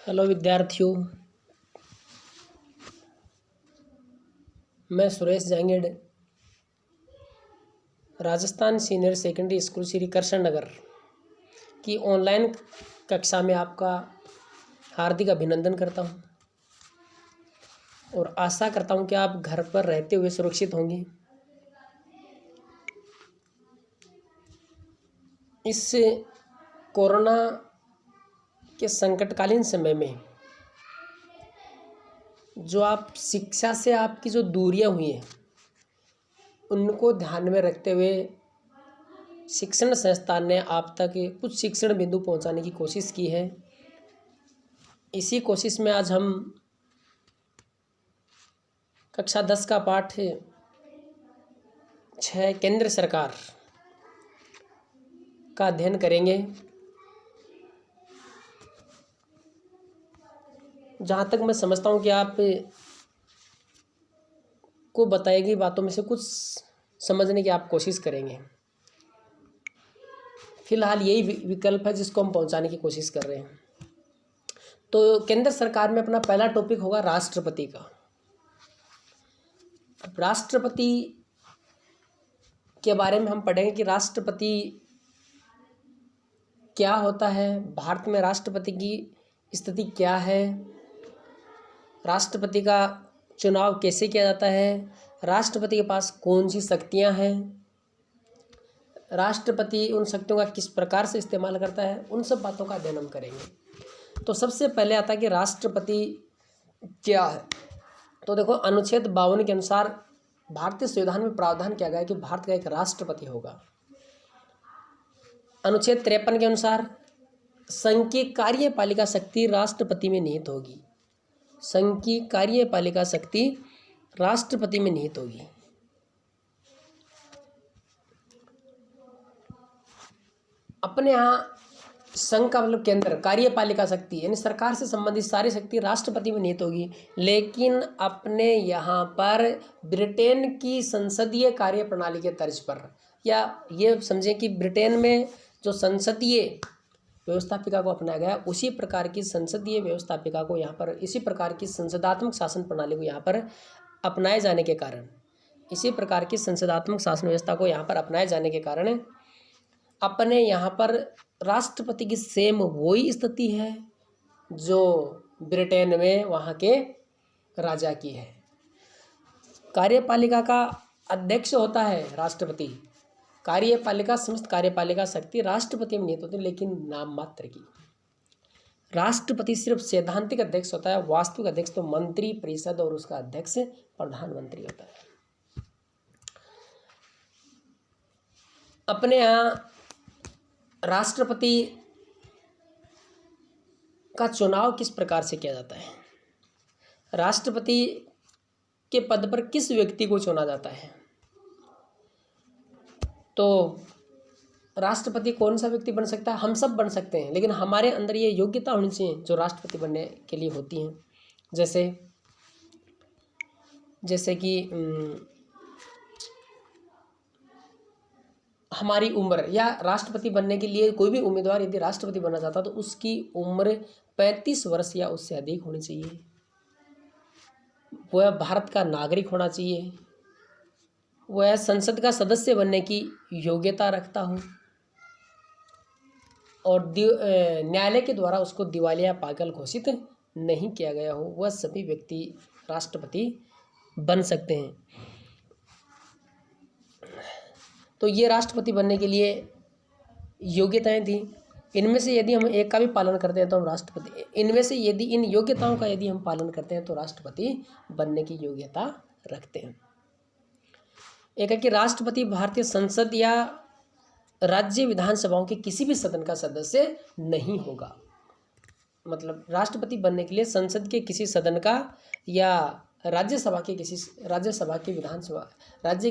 Hello विद्यार्थियों, मैं Suresh Jangid Rajasthan senior secondary school Shri Krishna Nagar की ऑनलाइन कक्षा में आपका हार्दिक अभिनंदन करता हूं और आशा करता हूं कि आप घर पर रहते हुए सुरक्षित होंगे। इस कोरोना के संकटकालीन समय में जो आप शिक्षा से आपकी जो दूरियां हुई हैं उनको ध्यान में रखते हुए शिक्षण संस्थान ने आप तक कुछ शिक्षण बिंदु पहुंचाने की कोशिश की है। इसी कोशिश में आज हम कक्षा 10 का पाठ 6 केंद्र सरकार का अध्ययन करेंगे। जहाँ तक मैं समझता हूँ कि आप को बताई गई बातों में से कुछ समझने की आप कोशिश करेंगे। फिलहाल यही विकल्प है जिसको हम पहुंचाने की कोशिश कर रहे हैं। तो केंद्र सरकार में अपना पहला टॉपिक होगा राष्ट्रपति का। अब राष्ट्रपति के बारे में हम पढ़ेंगे कि राष्ट्रपति क्या होता है, भारत में राष्ट्रपति की स्थिति क्या है, राष्ट्रपति का चुनाव कैसे किया जाता है, राष्ट्रपति के पास कौन सी शक्तियां हैं, राष्ट्रपति उन शक्तियों का किस प्रकार से इस्तेमाल करता है, उन सब बातों का अध्ययन हम करेंगे। तो सबसे पहले आता है कि राष्ट्रपति क्या है। तो देखो, अनुच्छेद 52 के अनुसार भारतीय संविधान में प्रावधान किया गया है कि भारत का एक राष्ट्रपति होगा। अनुच्छेद 53 के अनुसार संघ की कार्यपालिका शक्ति राष्ट्रपति में निहित होगी। संघ की कार्यपालिका शक्ति राष्ट्रपति में निहित होगी। अपने यहाँ संघ का मतलब केंद्र, कार्यपालिका शक्ति यानी सरकार से संबंधित सारी शक्ति राष्ट्रपति में निहित होगी। लेकिन अपने यहाँ पर ब्रिटेन की संसदीय कार्य प्रणाली के तर्ज पर, या ये समझें कि ब्रिटेन में जो संसदीय व्यवस्थापिका को अपनाया गया, उसी प्रकार की संसदीय व्यवस्थापिका को यहाँ पर, इसी प्रकार की संसदात्मक शासन प्रणाली को यहाँ पर अपनाए जाने के कारण, इसी प्रकार की संसदात्मक शासन व्यवस्था को यहाँ पर अपनाए जाने के कारण अपने यहाँ पर राष्ट्रपति की सेम वही स्थिति है जो ब्रिटेन में वहाँ के राजा की है। कार्यपालिका का अध्यक्ष होता है राष्ट्रपति। कार्यपालिका, समस्त कार्यपालिका शक्ति राष्ट्रपति में निहित होती है, लेकिन नाम मात्र की। राष्ट्रपति सिर्फ सैद्धांतिक अध्यक्ष होता है, वास्तविक अध्यक्ष तो मंत्री परिषद और उसका अध्यक्ष प्रधानमंत्री होता है। अपने यहाँ राष्ट्रपति का चुनाव किस प्रकार से किया जाता है, राष्ट्रपति के पद पर किस व्यक्ति को चुना जाता है। तो राष्ट्रपति कौन सा व्यक्ति बन सकता है? हम सब बन सकते हैं, लेकिन हमारे अंदर ये योग्यता होनी चाहिए जो राष्ट्रपति बनने के लिए होती हैं। जैसे कि हमारी उम्र, या राष्ट्रपति बनने के लिए कोई भी उम्मीदवार यदि राष्ट्रपति बनना चाहता तो उसकी उम्र 35 वर्ष या उससे अधिक होनी चाहिए। वह भारत का नागरिक होना चाहिए। वह संसद का सदस्य बनने की योग्यता रखता हो और न्यायालय के द्वारा उसको दिवालिया पागल घोषित नहीं किया गया हो। वह सभी व्यक्ति राष्ट्रपति बन सकते हैं। तो ये राष्ट्रपति बनने के लिए योग्यताएं थी। इनमें से यदि हम एक का भी पालन करते हैं तो हम राष्ट्रपति, इनमें से यदि इन योग्यताओं का यदि हम पालन करते हैं तो राष्ट्रपति बनने की योग्यता रखते हैं। एक है कि राष्ट्रपति भारतीय संसद या राज्य विधानसभाओं के किसी भी सदन का सदस्य नहीं होगा। मतलब राष्ट्रपति बनने के लिए संसद के किसी सदन का या राज्य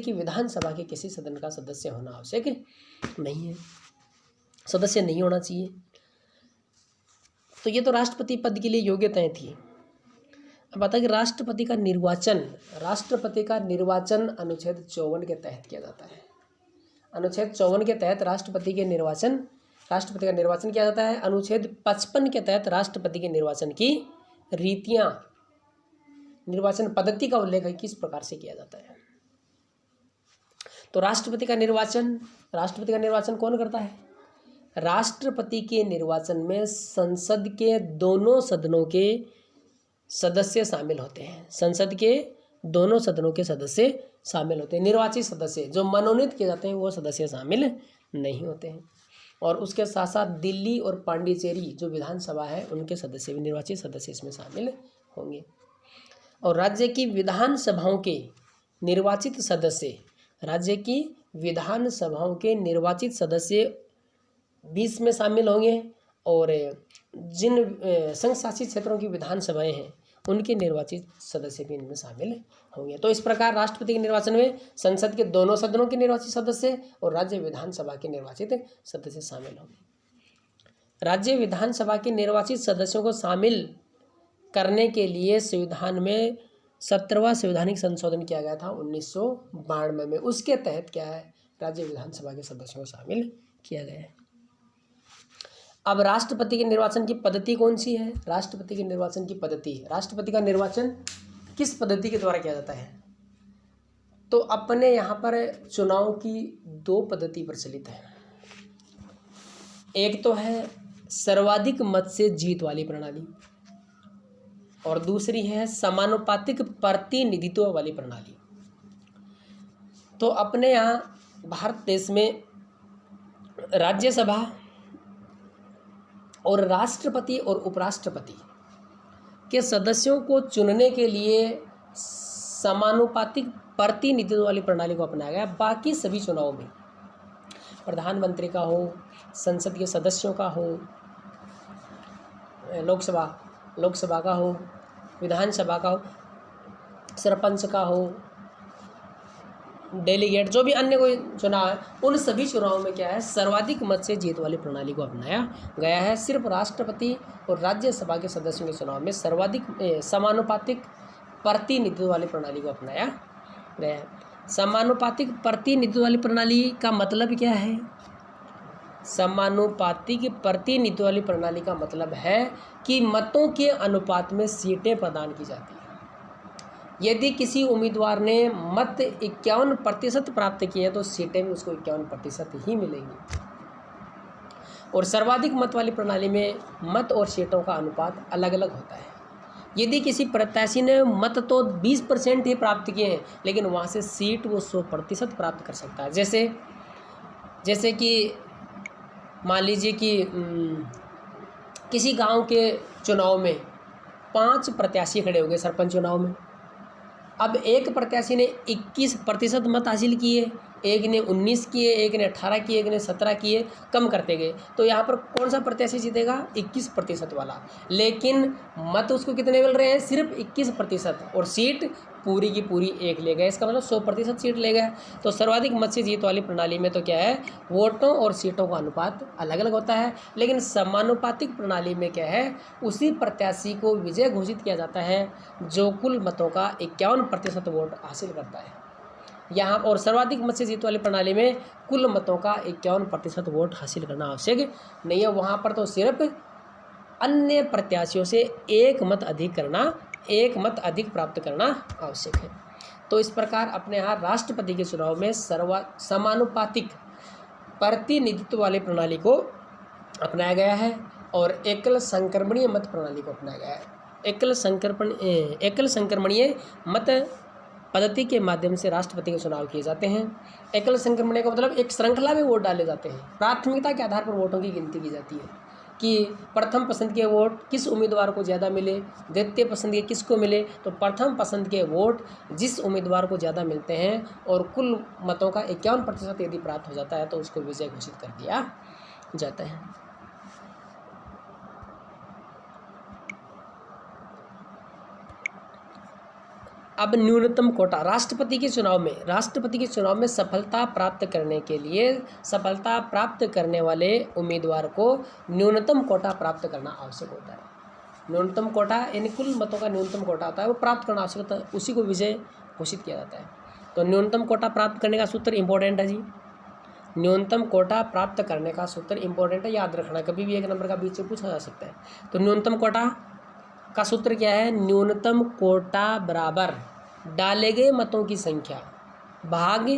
की विधानसभा के किसी सदन का सदस्य होना आवश्यक नहीं है, सदस्य नहीं होना चाहिए। तो ये तो राष्ट्रपति पद के लिए योग्यताएं थी। अब आता है कि राष्ट्रपति का निर्वाचन अनुच्छेद 54 के तहत किया जाता है। अनुच्छेद 54 के तहत राष्ट्रपति के निर्वाचन राष्ट्रपति का निर्वाचन किया जाता है। अनुच्छेद 55 के तहत राष्ट्रपति के निर्वाचन की रीतियां, निर्वाचन पद्धति का उल्लेख किस प्रकार से किया जाता है। तो राष्ट्रपति का निर्वाचन कौन करता है? राष्ट्रपति के निर्वाचन में संसद के दोनों सदनों के सदस्य शामिल होते हैं। संसद के दोनों सदनों के सदस्य शामिल होते हैं। निर्वाचित सदस्य जो मनोनीत किए जाते हैं वो सदस्य शामिल नहीं होते हैं। और उसके साथ साथ दिल्ली और पांडिचेरी जो विधानसभा है उनके सदस्य भी, निर्वाचित सदस्य इसमें शामिल होंगे। और राज्य की विधानसभाओं के निर्वाचित सदस्य, राज्य की विधानसभाओं के निर्वाचित सदस्य 20 में शामिल होंगे। और जिन संघ शासित क्षेत्रों की विधानसभाएं हैं उनके निर्वाचित सदस्य भी इनमें शामिल होंगे। तो इस प्रकार राष्ट्रपति के निर्वाचन में संसद के दोनों सदनों के निर्वाचित सदस्य और राज्य विधानसभा के निर्वाचित सदस्य शामिल होंगे। राज्य विधानसभा के निर्वाचित सदस्यों को शामिल करने के लिए संविधान में 17वां संवैधानिक संशोधन किया गया था 1992 में। उसके तहत क्या है, राज्य विधानसभा के सदस्यों को शामिल किया गया है। अब राष्ट्रपति के निर्वाचन की पद्धति कौन सी है? राष्ट्रपति के निर्वाचन की पद्धति, राष्ट्रपति का निर्वाचन किस पद्धति के द्वारा किया जाता है? तो अपने यहाँ पर चुनाव की 2 पद्धति प्रचलित है। एक तो है सर्वाधिक मत से जीत वाली प्रणाली और दूसरी है समानुपातिक प्रतिनिधित्व वाली प्रणाली। तो अपने यहाँ भारत देश में राज्यसभा और राष्ट्रपति और उपराष्ट्रपति के सदस्यों को चुनने के लिए समानुपातिक प्रतिनिधित्व वाली प्रणाली को अपनाया गया। बाकी सभी चुनावों में प्रधानमंत्री का हो, संसद के सदस्यों का हो, लोकसभा का हो, विधानसभा का हो, सरपंच का हो, डेलीगेट, जो भी अन्य कोई चुनाव है, उन सभी चुनावों में क्या है, सर्वाधिक मत से जीत वाली प्रणाली को अपनाया गया है। सिर्फ राष्ट्रपति और राज्यसभा के सदस्यों के चुनाव में सर्वाधिक समानुपातिक प्रतिनिधित्व वाली प्रणाली को अपनाया गया है। समानुपातिक प्रतिनिधित्व वाली प्रणाली का मतलब क्या है? समानुपातिक प्रतिनिधित्व वाली प्रणाली का मतलब है कि मतों के अनुपात में सीटें प्रदान की जाती हैं। यदि किसी उम्मीदवार ने मत 51% प्राप्त किए तो सीटें भी उसको 51% ही मिलेंगी। और सर्वाधिक मत वाली प्रणाली में मत और सीटों का अनुपात अलग अलग होता है। यदि किसी प्रत्याशी ने मत तो 20% ही प्राप्त किए हैं लेकिन वहाँ से सीट वो 100% प्राप्त कर सकता है। जैसे कि मान लीजिए कि किसी गांव के चुनाव में 5 प्रत्याशी खड़े हो गए सरपंच चुनाव में। अब एक प्रत्याशी ने 21% मत हासिल किए, एक ने 19 किए, एक ने 18 किए, एक ने 17 किए, कम करते गए। तो यहाँ पर कौन सा प्रत्याशी जीतेगा? 21% वाला। लेकिन मत उसको कितने मिल रहे हैं? सिर्फ 21% और सीट पूरी की पूरी एक ले गए। इसका मतलब 100% सीट ले गया। तो सर्वाधिक मत से जीत वाली प्रणाली में तो क्या है, वोटों और सीटों का अनुपात अलग अलग होता है। लेकिन समानुपातिक प्रणाली में क्या है, उसी प्रत्याशी को विजय घोषित किया जाता है जो कुल मतों का 51% वोट हासिल करता है। यहाँ और सर्वाधिक मत से जीत वाली प्रणाली में कुल मतों का 51% वोट हासिल करना आवश्यक नहीं है। वहाँ पर तो सिर्फ अन्य प्रत्याशियों से एक मत अधिक प्राप्त करना आवश्यक है। तो इस प्रकार अपने यहाँ राष्ट्रपति के चुनाव में समानुपातिक प्रतिनिधित्व वाली प्रणाली को अपनाया गया है और एकल संक्रमणीय मत प्रणाली को अपनाया गया है। एकल संक्रमणीय मत पद्धति के माध्यम से राष्ट्रपति के चुनाव किए जाते हैं। एकल संक्रमणीय का मतलब एक श्रृंखला में वोट डाले जाते हैं। प्राथमिकता के आधार पर वोटों की गिनती की जाती है कि प्रथम पसंद के वोट किस उम्मीदवार को ज़्यादा मिले, द्वितीय पसंद के किसको मिले। तो प्रथम पसंद के वोट जिस उम्मीदवार को ज़्यादा मिलते हैं और कुल मतों का 51% यदि प्राप्त हो जाता है तो उसको विजय घोषित कर दिया जाता है। अब न्यूनतम कोटा राष्ट्रपति के चुनाव में सफलता प्राप्त करने के लिए सफलता प्राप्त करने वाले उम्मीदवार को न्यूनतम कोटा प्राप्त करना आवश्यक होता है। न्यूनतम कोटा यानी कुल मतों का न्यूनतम कोटा होता है, वो प्राप्त करना आवश्यक होता है, उसी को विजय घोषित किया जाता है। तो न्यूनतम कोटा प्राप्त करने का सूत्र इंपॉर्टेंट है जी। न्यूनतम कोटा प्राप्त करने का सूत्र इंपॉर्टेंट है, याद रखना, कभी भी 1 नंबर का बीच से पूछा जा सकता है। तो न्यूनतम कोटा का सूत्र क्या है? न्यूनतम कोटा बराबर डाले गए मतों की संख्या भाग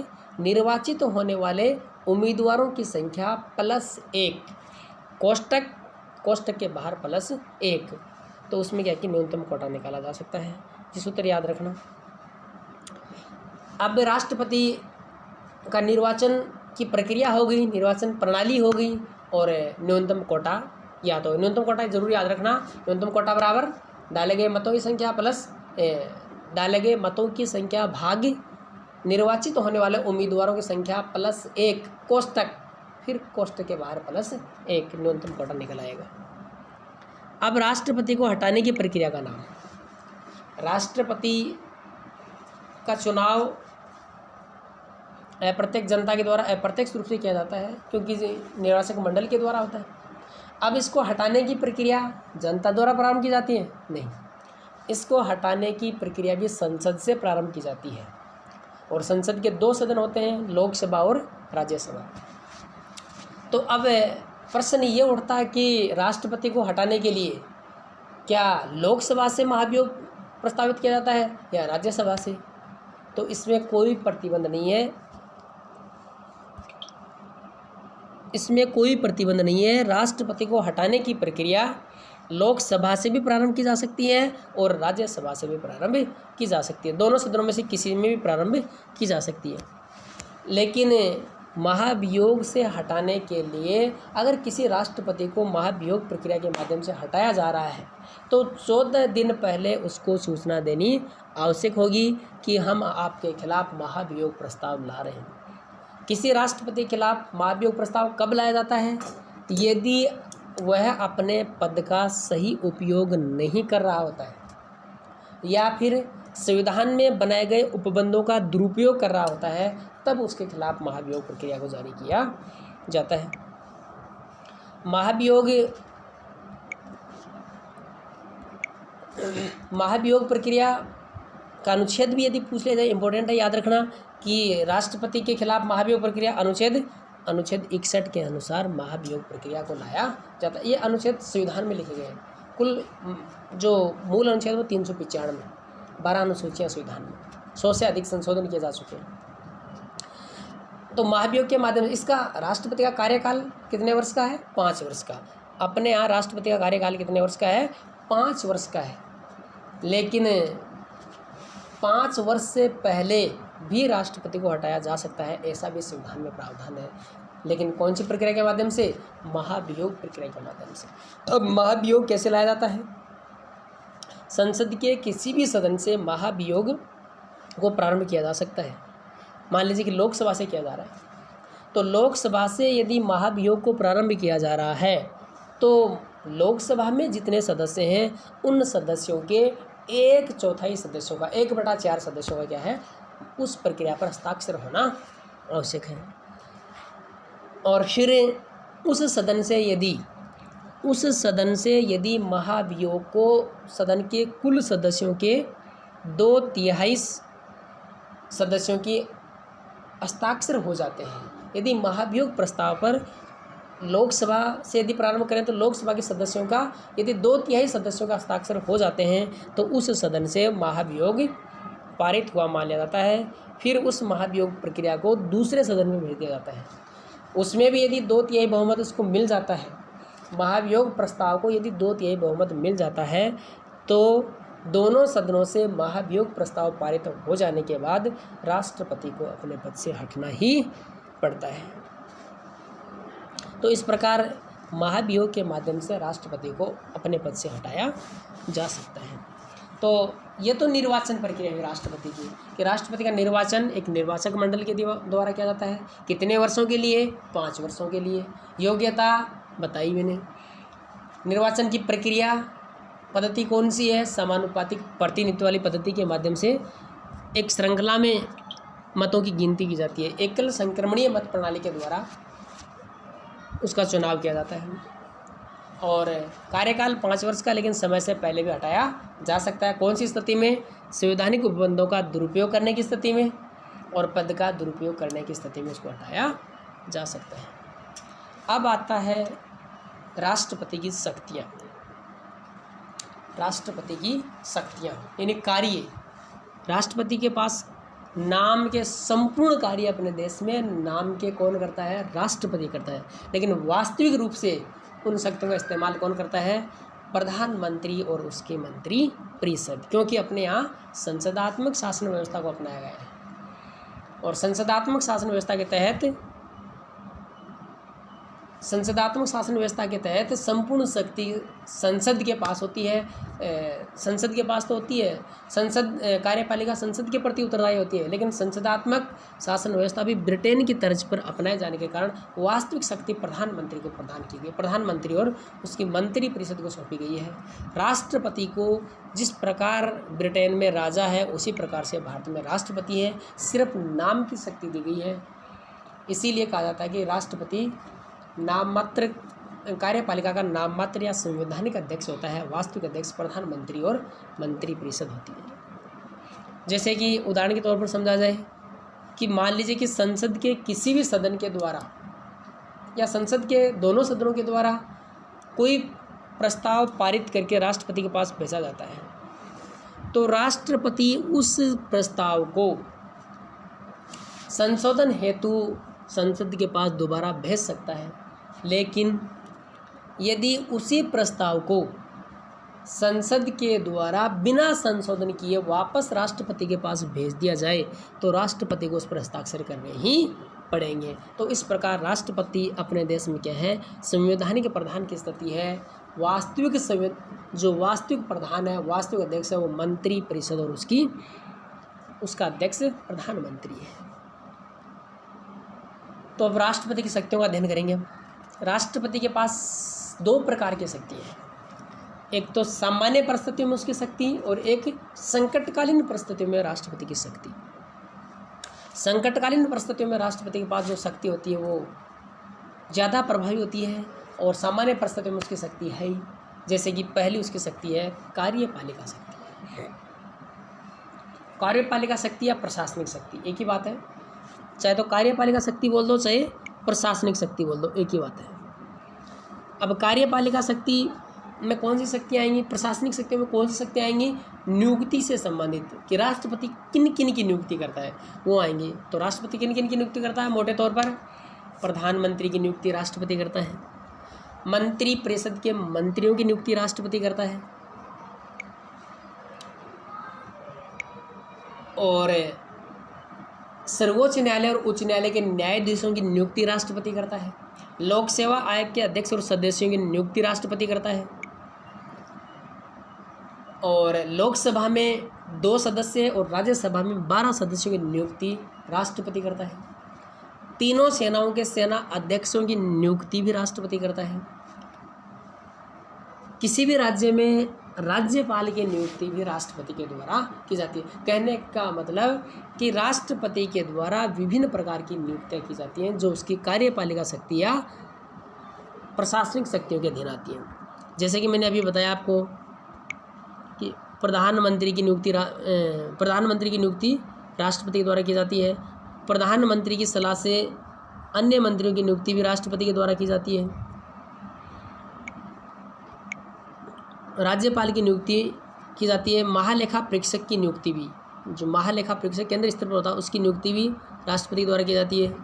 निर्वाचित होने वाले उम्मीदवारों की संख्या प्लस 1, कोष्टक के बाहर प्लस 1। तो उसमें क्या कि न्यूनतम कोटा निकाला जा सकता है। ये सूत्र याद रखना। अब राष्ट्रपति का निर्वाचन की प्रक्रिया हो गई, निर्वाचन प्रणाली हो गई, और न्यूनतम कोटा याद हो। न्यूनतम कोटा जरूर याद रखना, न्यूनतम कोटा बराबर डाले गए मतों की संख्या प्लस डाले गए मतों की संख्या भाग निर्वाचित होने वाले उम्मीदवारों की संख्या प्लस 1, कोष्टक, फिर कोष्टक के बाहर प्लस 1, न्यूनतम कोटा निकल आएगा। अब राष्ट्रपति को हटाने की प्रक्रिया का नाम। राष्ट्रपति का चुनाव अप्रत्यक्ष जनता के द्वारा अप्रत्यक्ष रूप से किया जाता है, क्योंकि निर्वाचक मंडल के द्वारा होता है। अब इसको हटाने की प्रक्रिया जनता द्वारा प्रारंभ की जाती है? नहीं, इसको हटाने की प्रक्रिया भी संसद से प्रारंभ की जाती है, और संसद के 2 सदन होते हैं, लोकसभा और राज्यसभा। तो अब प्रश्न ये उठता है कि राष्ट्रपति को हटाने के लिए क्या लोकसभा से महाभियोग प्रस्तावित किया जाता है या राज्यसभा से? तो इसमें कोई प्रतिबंध नहीं है, इसमें कोई प्रतिबंध नहीं है। राष्ट्रपति को हटाने की प्रक्रिया लोकसभा से भी प्रारंभ की जा सकती है और राज्यसभा से भी प्रारंभ की जा सकती है, दोनों सदनों में से किसी में भी प्रारंभ की जा सकती है। लेकिन महाभियोग से हटाने के लिए अगर किसी राष्ट्रपति को महाभियोग प्रक्रिया के माध्यम से हटाया जा रहा है तो 14 दिन पहले उसको सूचना देनी आवश्यक होगी कि हम आपके खिलाफ महाभियोग प्रस्ताव ला रहे हैं। किसी राष्ट्रपति के खिलाफ महाभियोग प्रस्ताव कब लाया जाता है? यदि वह अपने पद का सही उपयोग नहीं कर रहा होता है या फिर संविधान में बनाए गए उपबंधों का दुरुपयोग कर रहा होता है, तब उसके खिलाफ महाभियोग प्रक्रिया को जारी किया जाता है। महाभियोग प्रक्रिया का अनुच्छेद भी यदि पूछ लिया जाए, इंपॉर्टेंट है, याद रखना कि राष्ट्रपति के खिलाफ महाभियोग प्रक्रिया अनुच्छेद 61 के अनुसार महाभियोग प्रक्रिया को लाया जाता है। ये अनुच्छेद संविधान में लिखे गए हैं। कुल जो मूल अनुच्छेद वो 395, 12 अनुसूचियाँ संविधान में, 100 से अधिक संशोधन किए जा चुके हैं। तो महाभियोग के माध्यम से इसका राष्ट्रपति का कार्यकाल कितने वर्ष का है? 5 वर्ष का। अपने यहाँ राष्ट्रपति का कार्यकाल कितने वर्ष का है? 5 वर्ष का है। लेकिन 5 वर्ष से पहले भी राष्ट्रपति को हटाया जा सकता है, ऐसा भी संविधान में प्रावधान है। लेकिन कौन सी प्रक्रिया के माध्यम से? महाभियोग प्रक्रिया के माध्यम से। अब महाभियोग कैसे लाया जाता है? संसद के किसी भी सदन से महाभियोग को प्रारंभ किया जा सकता है। मान लीजिए कि लोकसभा से किया जा रहा है, तो लोकसभा से यदि महाभियोग को प्रारंभ किया जा रहा है तो लोकसभा में जितने सदस्य हैं उन सदस्यों के 1/4 सदस्यों का, 1/4 सदस्यों का क्या है, उस प्रक्रिया पर हस्ताक्षर होना आवश्यक है। और फिर उस सदन से यदि महाभियोग को सदन के कुल सदस्यों के 2/3 सदस्यों की हस्ताक्षर हो जाते हैं। यदि महाभियोग प्रस्ताव पर लोकसभा से यदि प्रारंभ करें तो लोकसभा के सदस्यों का यदि 2/3 सदस्यों का हस्ताक्षर हो जाते हैं तो उस सदन से महाभियोग पारित हुआ मान लिया जाता है। फिर उस महाभियोग प्रक्रिया को दूसरे सदन में भेज दिया जाता है। उसमें भी यदि 2/3 बहुमत उसको मिल जाता है, महाभियोग प्रस्ताव को यदि 2/3 बहुमत मिल जाता है तो दोनों सदनों से महाभियोग प्रस्ताव पारित हो जाने के बाद राष्ट्रपति को अपने पद से हटना ही पड़ता है। तो इस प्रकार महाभियोग के माध्यम से राष्ट्रपति को अपने पद से हटाया जा सकता है। तो ये तो निर्वाचन प्रक्रिया है राष्ट्रपति की, कि राष्ट्रपति का निर्वाचन एक निर्वाचक मंडल के द्वारा किया जाता है। कितने वर्षों के लिए? 5 वर्षों के लिए। योग्यता बताई मैंने। निर्वाचन की प्रक्रिया पद्धति कौन सी है? समानुपातिक प्रतिनिधित्व वाली पद्धति के माध्यम से एक श्रृंखला में मतों की गिनती की जाती है। एकल संक्रमणीय मत प्रणाली के द्वारा उसका चुनाव किया जाता है। और कार्यकाल 5 वर्ष का, लेकिन समय से पहले भी हटाया जा सकता है। कौन सी स्थिति में? संवैधानिक उपबंधों का दुरुपयोग करने की स्थिति में और पद का दुरुपयोग करने की स्थिति में उसको हटाया जा सकता है। अब आता है राष्ट्रपति की शक्तियाँ। राष्ट्रपति की शक्तियाँ यानी कार्य। राष्ट्रपति के पास नाम के संपूर्ण कार्य अपने देश में नाम के कौन करता है? राष्ट्रपति करता है। लेकिन वास्तविक रूप से उन शक्तियों का इस्तेमाल कौन करता है? प्रधानमंत्री और उसके मंत्री परिषद, क्योंकि अपने यहाँ संसदात्मक शासन व्यवस्था को अपनाया गया है और संसदात्मक शासन व्यवस्था के तहत संपूर्ण शक्ति संसद के पास होती है। संसद के पास तो होती है, संसद कार्यपालिका संसद के प्रति उत्तरदायी होती है, लेकिन संसदात्मक शासन व्यवस्था भी ब्रिटेन की तर्ज पर अपनाए जाने के कारण वास्तविक शक्ति प्रधानमंत्री को प्रदान की गई। प्रधानमंत्री और उसकी मंत्री परिषद को सौंपी गई है। राष्ट्रपति को जिस प्रकार ब्रिटेन में राजा है उसी प्रकार से भारत में राष्ट्रपति है, सिर्फ नाम की शक्ति दी गई है। इसीलिए कहा जाता है कि राष्ट्रपति नाम मात्र कार्यपालिका का नाम मात्र या संवैधानिक अध्यक्ष होता है, वास्तविक अध्यक्ष प्रधानमंत्री और मंत्री परिषद होती है। जैसे कि उदाहरण के तौर पर समझा जाए कि मान लीजिए कि संसद के किसी भी सदन के द्वारा या संसद के दोनों सदनों के द्वारा कोई प्रस्ताव पारित करके राष्ट्रपति के पास भेजा जाता है, तो राष्ट्रपति उस प्रस्ताव को संशोधन हेतु संसद के पास दोबारा भेज सकता है। लेकिन यदि उसी प्रस्ताव को संसद के द्वारा बिना संशोधन किए वापस राष्ट्रपति के पास भेज दिया जाए तो राष्ट्रपति को उस पर हस्ताक्षर करने ही पड़ेंगे। तो इस प्रकार राष्ट्रपति अपने देश में क्या है? संवैधानिक प्रधान की स्थिति है। जो वास्तविक प्रधान है, वास्तविक अध्यक्ष है, वो मंत्री परिषद और उसका अध्यक्ष प्रधानमंत्री है। तो अब राष्ट्रपति की शक्तियों का अध्ययन करेंगे। राष्ट्रपति के पास दो प्रकार की शक्ति है, एक तो सामान्य परिस्थितियों में उसकी शक्ति और एक संकटकालीन परिस्थितियों में राष्ट्रपति की शक्ति। संकटकालीन परिस्थितियों में राष्ट्रपति के पास जो शक्ति होती है वो ज़्यादा प्रभावी होती है और सामान्य परिस्थितियों में उसकी शक्ति है ही। जैसे कि पहली उसकी शक्ति है कार्यपालिका शक्ति। कार्यपालिका शक्ति या प्रशासनिक शक्ति एक ही बात है, चाहे तो कार्यपालिका शक्ति बोल दो चाहे प्रशासनिक शक्ति बोल दो, एक ही बात है। अब कार्यपालिका शक्ति में कौन सी शक्तियाँ आएंगी, प्रशासनिक शक्ति में कौन सी शक्तियाँ आएंगी? नियुक्ति से संबंधित कि राष्ट्रपति किन किन की नियुक्ति करता है वो आएंगी। तो राष्ट्रपति किन किन की नियुक्ति करता है? मोटे तौर पर प्रधानमंत्री की नियुक्ति राष्ट्रपति करता है, मंत्री परिषद के मंत्रियों की नियुक्ति राष्ट्रपति करता है, और सर्वोच्च न्यायालय और उच्च न्यायालय के न्यायाधीशों की नियुक्ति राष्ट्रपति करता है, लोक सेवा आयोग के अध्यक्ष और सदस्यों की नियुक्ति राष्ट्रपति करता है, और लोकसभा में 2 सदस्य और राज्यसभा में 12 सदस्यों की नियुक्ति राष्ट्रपति करता है। तीनों सेनाओं के सेना अध्यक्षों की नियुक्ति भी राष्ट्रपति करता है। किसी भी राज्य में राज्यपाल की नियुक्ति भी राष्ट्रपति के द्वारा की जाती है। कहने का मतलब कि राष्ट्रपति के द्वारा विभिन्न प्रकार की नियुक्तियां की जाती हैं जो उसकी कार्यपालिका शक्ति या प्रशासनिक शक्तियों के अधीन आती हैं। जैसे कि मैंने अभी बताया आपको कि प्रधानमंत्री की नियुक्ति राष्ट्रपति के द्वारा की जाती है। प्रधानमंत्री की सलाह से अन्य मंत्रियों की नियुक्ति भी राष्ट्रपति के द्वारा की जाती है। राज्यपाल की नियुक्ति की जाती है। महालेखा परीक्षक की नियुक्ति भी, जो महालेखा परीक्षक केंद्र स्तर पर होता है उसकी नियुक्ति भी राष्ट्रपति के द्वारा की जाती है।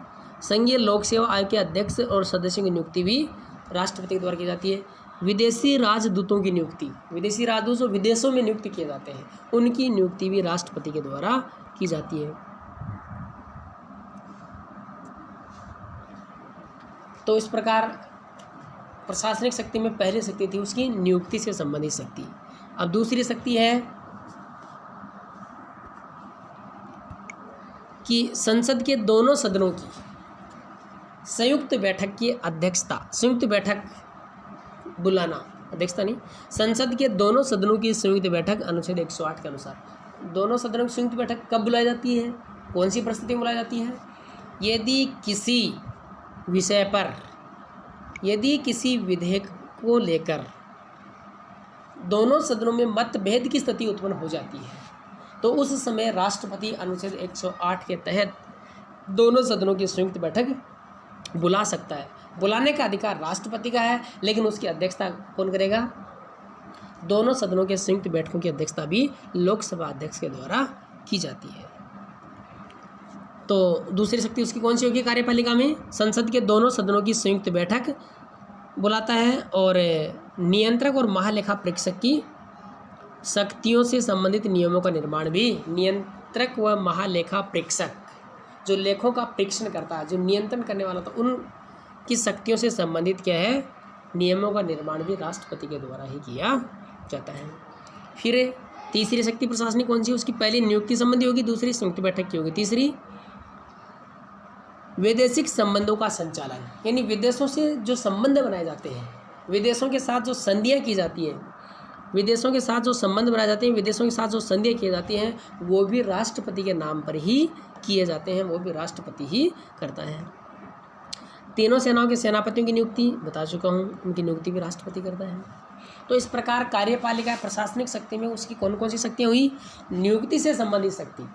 संघीय लोक सेवा आयोग के अध्यक्ष और सदस्यों की नियुक्ति भी राष्ट्रपति के द्वारा की जाती है। विदेशी राजदूतों की नियुक्ति, विदेशी राजदूत जो विदेशों में नियुक्त किए जाते हैं उनकी नियुक्ति भी राष्ट्रपति के द्वारा की जाती है। तो इस प्रकार प्रशासनिक शक्ति में पहली शक्ति थी उसकी नियुक्ति से संबंधित शक्ति। अब दूसरी शक्ति है कि संसद के दोनों सदनों की संयुक्त बैठक की अध्यक्षता, संयुक्त बैठक बुलाना, अध्यक्षता नहीं, संसद के दोनों सदनों की संयुक्त बैठक अनुच्छेद 108 के अनुसार। दोनों सदनों की संयुक्त बैठक कब बुलाई जाती है, कौन सी परिस्थिति में बुलाई जाती है? यदि किसी विषय पर, यदि किसी विधेयक को लेकर दोनों सदनों में मतभेद की स्थिति उत्पन्न हो जाती है तो उस समय राष्ट्रपति अनुच्छेद 108 के तहत दोनों सदनों की संयुक्त बैठक बुला सकता है। बुलाने का अधिकार राष्ट्रपति का है, लेकिन उसकी अध्यक्षता कौन करेगा? दोनों सदनों के संयुक्त बैठकों की अध्यक्षता भी लोकसभा अध्यक्ष के द्वारा की जाती है। तो दूसरी शक्ति उसकी कौन सी होगी कार्यपालिका में? संसद के दोनों सदनों की संयुक्त बैठक बुलाता है, और नियंत्रक और महालेखा परीक्षक की शक्तियों से संबंधित नियमों का निर्माण भी नियंत्रक व महालेखा परीक्षक, जो लेखों का परीक्षण करता है, जो नियंत्रण करने वाला, तो उनकी शक्तियों से संबंधित क्या है? नियमों का निर्माण भी राष्ट्रपति के द्वारा ही किया जाता है। फिर तीसरी शक्ति प्रशासनिक कौन सी? उसकी पहली नियुक्ति संबंधी होगी, दूसरी संयुक्त बैठक की होगी, तीसरी वैदेशिक संबंधों का संचालन, यानी विदेशों से जो संबंध बनाए जाते हैं, विदेशों के साथ जो संधियाँ की जाती हैं, विदेशों के साथ जो संबंध बनाए जाते हैं, विदेशों के साथ जो संधियाँ की जाती हैं, वो भी राष्ट्रपति के नाम पर ही किए जाते हैं, वो भी राष्ट्रपति ही करता है। तीनों सेनाओं के सेनापतियों की नियुक्ति बता चुका हूँ, उनकी नियुक्ति भी राष्ट्रपति करता है। तो इस प्रकार कार्यपालिका प्रशासनिक शक्ति में उसकी कौन कौन सी शक्तियाँ हुई? नियुक्ति से संबंधित शक्ति,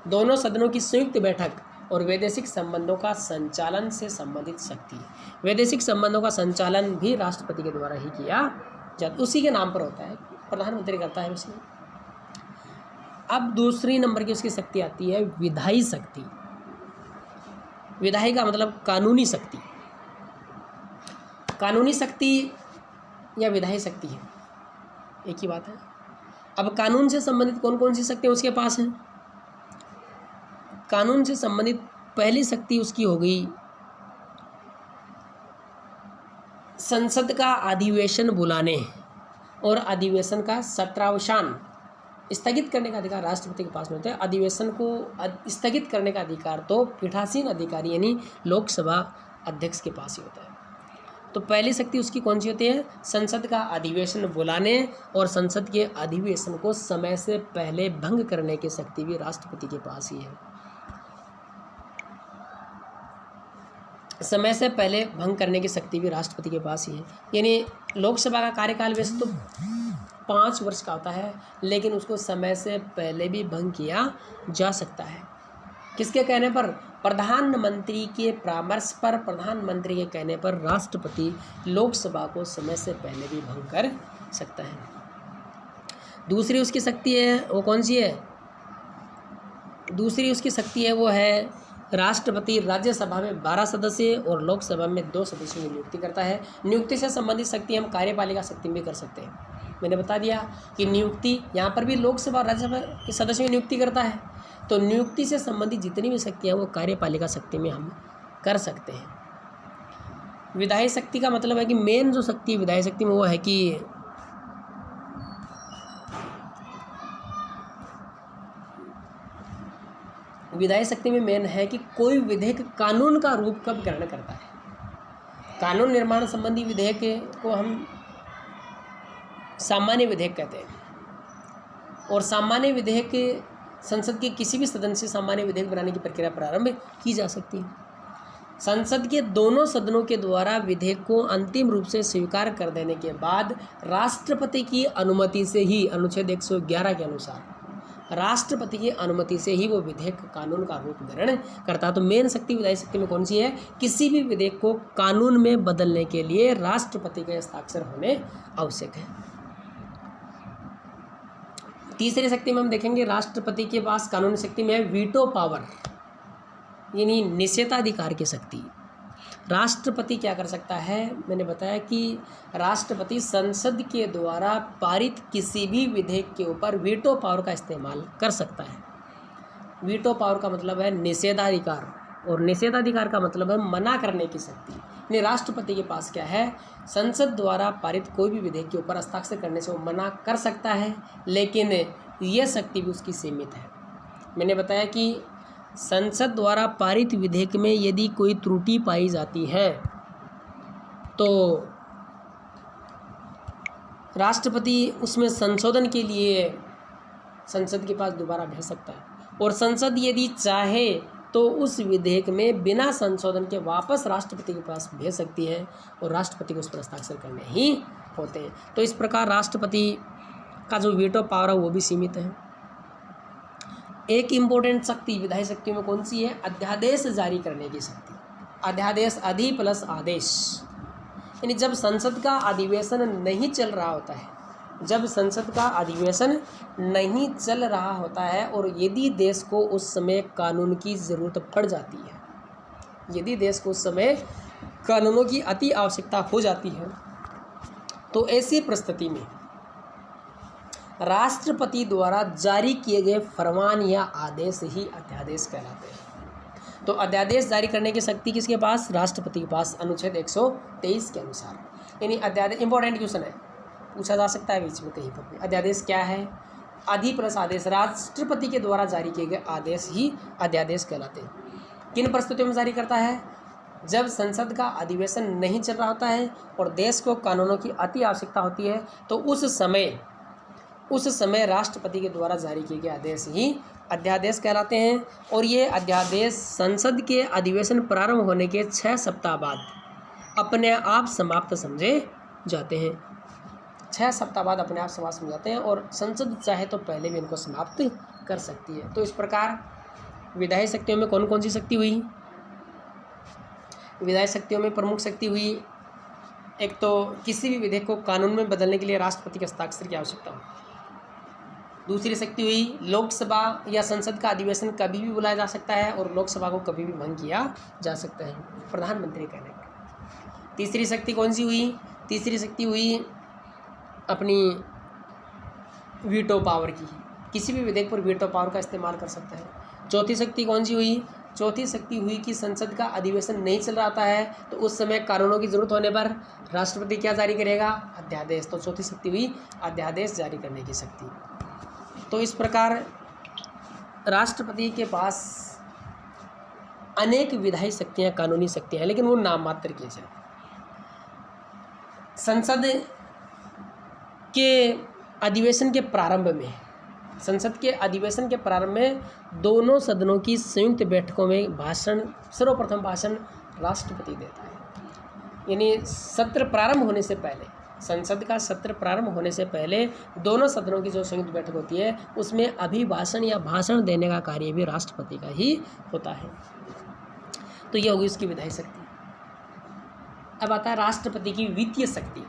दोनों सदनों की संयुक्त बैठक, और वैदेशिक संबंधों का संचालन से संबंधित शक्ति। वैदेशिक संबंधों का संचालन भी राष्ट्रपति के द्वारा ही किया जाता, उसी के नाम पर होता है, प्रधानमंत्री करता है उसमें। अब दूसरी नंबर की उसकी शक्ति आती है विधायी शक्ति। विधायी का मतलब कानूनी शक्ति। कानूनी शक्ति या विधायी शक्ति है, एक ही बात है। अब कानून से संबंधित कौन कौन सी शक्तियाँ उसके पास हैं? कानून से संबंधित पहली शक्ति उसकी हो गई संसद का अधिवेशन बुलाने और अधिवेशन का सत्रावसान स्थगित करने का अधिकार राष्ट्रपति के पास में होता है। अधिवेशन को स्थगित करने का अधिकार तो पीठासीन अधिकारी यानी लोकसभा अध्यक्ष के पास ही होता है। तो पहली शक्ति उसकी कौन सी होती है? संसद का अधिवेशन बुलाने और संसद के अधिवेशन को समय से पहले भंग करने की शक्ति भी राष्ट्रपति के पास ही है। समय से पहले भंग करने की शक्ति भी राष्ट्रपति के पास ही है। यानी लोकसभा का कार्यकाल वैसे तो 5 वर्ष का होता है, लेकिन उसको समय से पहले भी भंग किया जा सकता है। किसके कहने पर? प्रधानमंत्री के परामर्श पर, प्रधानमंत्री के कहने पर राष्ट्रपति लोकसभा को समय से पहले भी भंग कर सकता है। दूसरी उसकी शक्ति है वो कौन सी है? दूसरी उसकी शक्ति है वो है राष्ट्रपति राज्यसभा में 12 सदस्य और लोकसभा में 2 सदस्यों की नियुक्ति करता है। नियुक्ति से संबंधित शक्ति हम कार्यपालिका शक्ति में कर सकते हैं। मैंने बता दिया कि नियुक्ति यहाँ पर भी लोकसभा और राज्यसभा के सदस्यों की नियुक्ति करता है। तो नियुक्ति से संबंधित जितनी भी शक्तियाँ वो कार्यपालिका शक्ति में हम कर सकते हैं। विधायी शक्ति का मतलब है कि मेन जो शक्ति विधायी शक्ति में वो है कि विधायी शक्ति में मेन है कि कोई विधेयक कानून का रूप कब ग्रहण करता है। कानून निर्माण संबंधी विधेयक को हम सामान्य विधेयक कहते हैं, और सामान्य विधेयक संसद के किसी भी सदन से सामान्य विधेयक बनाने की प्रक्रिया प्रारंभ की जा सकती है। संसद के दोनों सदनों के द्वारा विधेयक को अंतिम रूप से स्वीकार कर देने के बाद राष्ट्रपति की अनुमति से ही, अनुच्छेद 111 के अनुसार राष्ट्रपति की अनुमति से ही वो विधेयक कानून का रूप ग्रहण करता है। तो मेन शक्ति विधायी शक्ति में कौन सी है? किसी भी विधेयक को कानून में बदलने के लिए राष्ट्रपति के हस्ताक्षर होने आवश्यक है। तीसरी शक्ति में हम देखेंगे राष्ट्रपति के पास कानूनी शक्ति में है वीटो पावर, यानी निषेधाधिकार की शक्ति। राष्ट्रपति क्या कर सकता है? मैंने बताया कि राष्ट्रपति संसद के द्वारा पारित किसी भी विधेयक के ऊपर वीटो पावर का इस्तेमाल कर सकता है। वीटो पावर का मतलब है निषेधाधिकार, और निषेधाधिकार का मतलब है मना करने की शक्ति। यानी राष्ट्रपति के पास क्या है? संसद द्वारा पारित कोई भी विधेयक के ऊपर हस्ताक्षर करने से वो मना कर सकता है, लेकिन यह शक्ति भी उसकी सीमित है। मैंने बताया कि संसद द्वारा पारित विधेयक में यदि कोई त्रुटि पाई जाती है तो राष्ट्रपति उसमें संशोधन के लिए संसद के पास दोबारा भेज सकता है, और संसद यदि चाहे तो उस विधेयक में बिना संशोधन के वापस राष्ट्रपति के पास भेज सकती है, और राष्ट्रपति को उस पर हस्ताक्षर करने ही होते हैं। तो इस प्रकार राष्ट्रपति का जो वीटो पावर है वो भी सीमित है। एक इम्पोर्टेंट शक्ति विधायी शक्ति में कौन सी है? अध्यादेश जारी करने की शक्ति। अध्यादेश अधि प्लस आदेश, यानी जब संसद का अधिवेशन नहीं चल रहा होता है, जब संसद का अधिवेशन नहीं चल रहा होता है और यदि देश को उस समय कानून की ज़रूरत पड़ जाती है, यदि देश को उस समय कानूनों की अति आवश्यकता हो जाती है, तो ऐसी परिस्थिति में राष्ट्रपति द्वारा जारी किए गए फरमान या आदेश ही अध्यादेश कहलाते हैं। तो अध्यादेश जारी करने की शक्ति किसके पास? राष्ट्रपति के पास, अनुच्छेद 123 के अनुसार। यानी अध्यादेश इंपॉर्टेंट क्वेश्चन है, पूछा जा सकता है बीच में कहीं पर भी। अध्यादेश क्या है? अधि प्लस आदेश, राष्ट्रपति के द्वारा जारी किए गए आदेश ही अध्यादेश कहलाते हैं। किन परिस्थितियों में जारी करता है? जब संसद का अधिवेशन नहीं चल रहा होता है और देश को कानूनों की अति आवश्यकता होती है, तो उस समय राष्ट्रपति के द्वारा जारी किए गए आदेश ही अध्यादेश कहलाते हैं। और ये अध्यादेश संसद के अधिवेशन प्रारंभ होने के 6 सप्ताह बाद अपने आप समाप्त समझे जाते हैं। 6 सप्ताह बाद अपने आप समाप्त समझ जाते हैं और संसद चाहे तो पहले भी इनको समाप्त कर सकती है। तो इस प्रकार विधायी शक्तियों में कौन कौन सी शक्ति हुई? विधायी शक्तियों में प्रमुख शक्ति हुई, एक तो किसी भी विधेयक को कानून में बदलने के लिए राष्ट्रपति के हस्ताक्षर की आवश्यकता हो। दूसरी शक्ति हुई, लोकसभा या संसद का अधिवेशन कभी भी बुलाया जा सकता है और लोकसभा को कभी भी भंग किया जा सकता है प्रधानमंत्री कहने पर। तीसरी शक्ति कौन सी हुई? तीसरी शक्ति हुई अपनी वीटो पावर की, किसी भी विधेयक पर वीटो पावर का इस्तेमाल कर सकता है। चौथी शक्ति कौन सी हुई? चौथी शक्ति हुई कि संसद का अधिवेशन नहीं चल रहा है तो उस समय कानूनों की ज़रूरत होने पर राष्ट्रपति क्या जारी करेगा? अध्यादेश। तो चौथी शक्ति हुई अध्यादेश जारी करने की शक्ति। तो इस प्रकार राष्ट्रपति के पास अनेक विधायी शक्तियाँ, कानूनी शक्तियाँ हैं, लेकिन वो नाम मात्र की हैं। संसद के अधिवेशन के प्रारंभ में, संसद के अधिवेशन के प्रारंभ में दोनों सदनों की संयुक्त बैठकों में सर्वप्रथम भाषण राष्ट्रपति देता है। यानी सत्र प्रारंभ होने से पहले, संसद का सत्र प्रारंभ होने से पहले दोनों सदनों की जो संयुक्त बैठक होती है उसमें अभिभाषण या भाषण देने का कार्य भी राष्ट्रपति का ही होता है। तो ये होगी उसकी विधायी शक्ति। अब आता है राष्ट्रपति की वित्तीय शक्ति।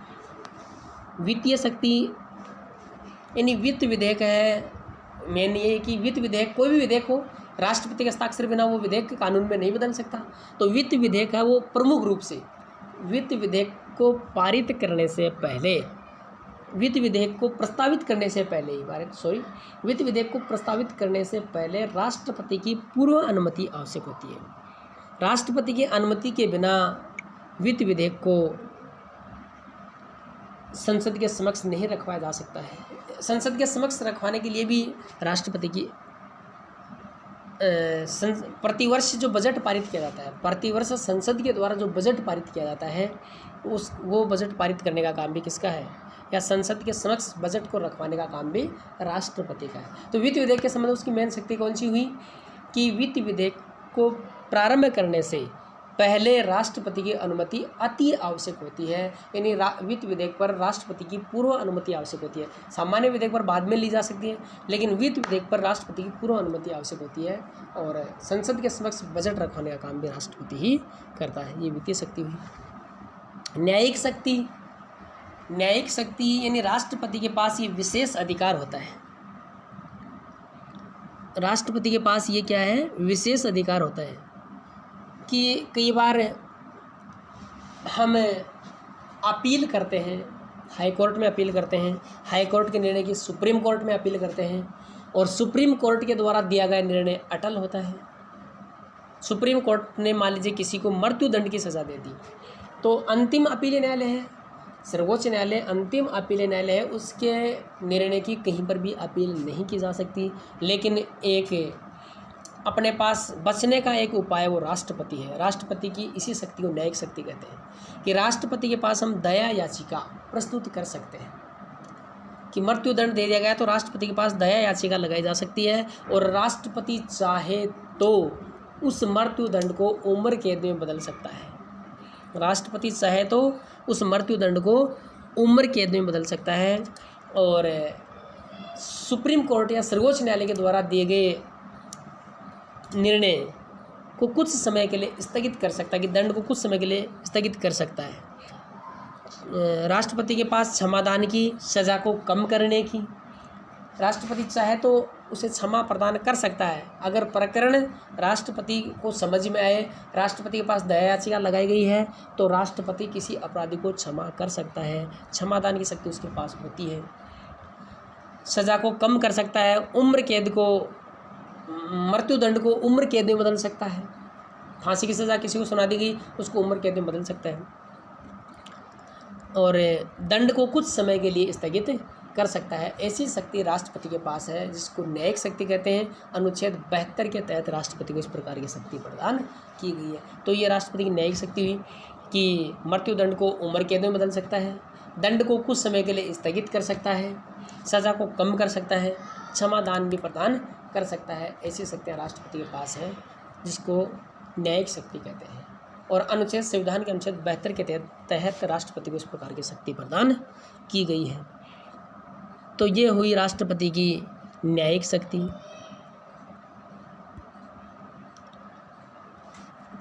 वित्तीय शक्ति यानी वित्त विधेयक है, मेन ये है कि वित्त विधेयक, कोई भी विधेयक हो, राष्ट्रपति के हस्ताक्षर बिना वो विधेयक कानून में नहीं बदल सकता। तो वित्त विधेयक है वो प्रमुख रूप से वित्त विधेयक को पारित करने से पहले, वित्त विधेयक को प्रस्तावित करने से पहले वित्त विधेयक को प्रस्तावित करने से पहले राष्ट्रपति की पूर्व अनुमति आवश्यक होती है। राष्ट्रपति की अनुमति के बिना वित्त विधेयक को संसद के समक्ष नहीं रखवाया जा सकता है। संसद के समक्ष रखवाने के लिए भी राष्ट्रपति की प्रतिवर्ष जो बजट पारित किया जाता है, प्रतिवर्ष संसद के द्वारा जो बजट पारित किया जाता है वो बजट पारित करने का काम भी किसका है? या संसद के समक्ष बजट को रखवाने का काम भी राष्ट्रपति का है। तो वित्त विधेयक के संबंध में उसकी मेन शक्ति कौन सी हुई कि वित्त विधेयक को प्रारंभ करने से पहले राष्ट्रपति की अनुमति अति आवश्यक होती है। यानी वित्त विधेयक पर राष्ट्रपति की पूर्व अनुमति आवश्यक होती है। सामान्य विधेयक पर बाद में ली जा सकती है, लेकिन वित्त विधेयक पर राष्ट्रपति की पूर्व अनुमति आवश्यक होती है और संसद के समक्ष बजट रखवाने का काम भी राष्ट्रपति ही करता है। ये वित्तीय शक्ति हुई। न्यायिक शक्ति, न्यायिक शक्ति यानी राष्ट्रपति के पास ये विशेष अधिकार होता है। राष्ट्रपति के पास ये क्या है? विशेष अधिकार होता है कि कई बार हम अपील करते हैं, हाई कोर्ट में अपील करते हैं, हाई कोर्ट के निर्णय की सुप्रीम कोर्ट में अपील करते हैं और सुप्रीम कोर्ट के द्वारा दिया गया निर्णय अटल होता है। सुप्रीम कोर्ट ने मान लीजिए किसी को मृत्युदंड की सज़ा दे दी, तो अंतिम अपील न्यायालय है, सर्वोच्च न्यायालय अंतिम अपील न्यायालय है, उसके निर्णय की कहीं पर भी अपील नहीं की जा सकती। लेकिन एक अपने पास बचने का एक उपाय वो राष्ट्रपति है। राष्ट्रपति की इसी शक्ति को न्यायिक शक्ति कहते हैं कि राष्ट्रपति के पास हम दया याचिका प्रस्तुत कर सकते हैं कि मृत्युदंड दे दिया गया तो राष्ट्रपति के पास दया याचिका लगाई जा सकती है और राष्ट्रपति चाहे तो उस मृत्युदंड को उम्र कैद में बदल सकता है। राष्ट्रपति चाहे तो उस मृत्युदंड को उम्र कैद में बदल सकता है और सुप्रीम कोर्ट या सर्वोच्च न्यायालय के द्वारा दिए गए निर्णय को कुछ समय के लिए स्थगित कर सकता है, कि दंड को कुछ समय के लिए स्थगित कर सकता है। राष्ट्रपति के पास क्षमादान की, सज़ा को कम करने की, राष्ट्रपति चाहे तो उसे क्षमा प्रदान कर सकता है। अगर प्रकरण राष्ट्रपति को समझ में आए, राष्ट्रपति के पास दया याचिका लगाई गई है, तो राष्ट्रपति किसी अपराधी को क्षमा कर सकता है। क्षमादान की शक्ति उसके पास होती है। सज़ा को कम कर सकता है, उम्र कैद को, मृत्युदंड को उम्र कैद में बदल सकता है। फांसी की सज़ा किसी को सुना दी गई, उसको उम्र कैद में बदल सकता है। और दंड को कुछ समय के लिए स्थगित कर सकता है। ऐसी शक्ति राष्ट्रपति के पास है, जिसको न्यायिक शक्ति कहते हैं। अनुच्छेद 72 के तहत राष्ट्रपति को इस प्रकार की शक्ति प्रदान की गई है। तो ये राष्ट्रपति की न्यायिक शक्ति हुई कि मृत्युदंड को उम्र कैद में बदल सकता है, दंड को कुछ समय के लिए स्थगित कर सकता है, सज़ा को कम कर सकता है, क्षमादान भी प्रदान कर सकता है। ऐसी शक्तियाँ राष्ट्रपति के पास हैं, जिसको न्यायिक शक्ति कहते हैं। और अनुच्छेद संविधान के अनुच्छेद 72 के तहत राष्ट्रपति को इस प्रकार की शक्ति प्रदान की गई है। तो ये हुई राष्ट्रपति की न्यायिक शक्ति।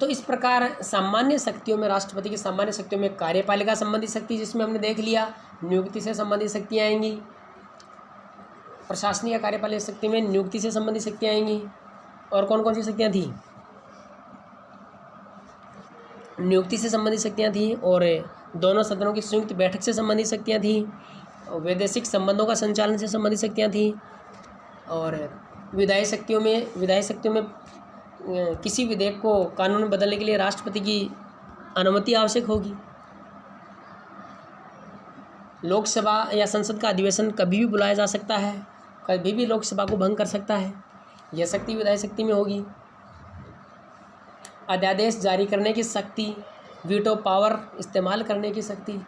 तो इस प्रकार सामान्य शक्तियों में, राष्ट्रपति की सामान्य शक्तियों में कार्यपालिका संबंधी शक्ति, जिसमें हमने देख लिया नियुक्ति से संबंधित शक्तियाँ आएंगी। प्रशासनिक या कार्यपालिका शक्ति में नियुक्ति से संबंधित शक्तियाँ आएंगी। और कौन कौन सी शक्तियाँ थी? नियुक्ति से संबंधित शक्तियाँ थी, और दोनों सदनों की संयुक्त बैठक से संबंधित शक्तियाँ थी, वैदेशिक संबंधों का संचालन से संबंधित शक्तियाँ थी। और विधायी शक्तियों में किसी विधेयक को कानून में बदलने के लिए राष्ट्रपति की अनुमति आवश्यक होगी। लोकसभा या संसद का अधिवेशन कभी भी बुलाया जा सकता है, कभी भी लोकसभा को भंग कर सकता है, यह शक्ति विधायी शक्ति में होगी। अध्यादेश जारी करने की शक्ति, वीटो पावर इस्तेमाल करने की शक्ति।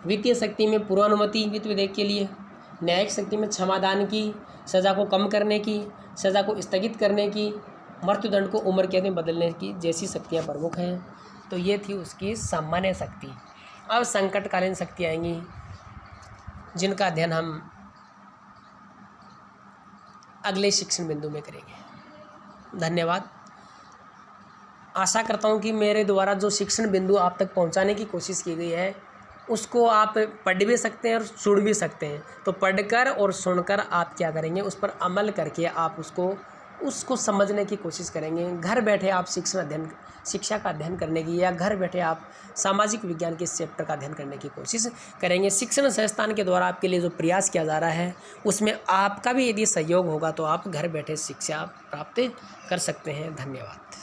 वित्तीय शक्ति में पूर्वानुमति वित्त विधेयक के लिए। न्यायिक शक्ति में क्षमादान की, सज़ा को कम करने की, सज़ा को स्थगित करने की, मृत्युदंड को उम्र कैद में बदलने की जैसी शक्तियाँ प्रमुख हैं। तो ये थी उसकी सामान्य शक्ति। अब संकटकालीन शक्ति आएंगी, जिनका अध्ययन हम अगले शिक्षण बिंदु में करेंगे। धन्यवाद। आशा करता हूँ कि मेरे द्वारा जो शिक्षण बिंदु आप तक पहुँचाने की कोशिश की गई है, उसको आप पढ़ भी सकते हैं और सुन भी सकते हैं। तो पढ़कर और सुनकर आप क्या करेंगे, उस पर अमल करके आप उसको समझने की कोशिश करेंगे। घर बैठे आप शिक्षा का अध्ययन करने की, या घर बैठे आप सामाजिक विज्ञान के चैप्टर का अध्ययन करने की कोशिश करेंगे। शिक्षण संस्थान के द्वारा आपके लिए जो प्रयास किया जा रहा है, उसमें आपका भी यदि सहयोग होगा तो आप घर बैठे शिक्षा प्राप्त कर सकते हैं। धन्यवाद।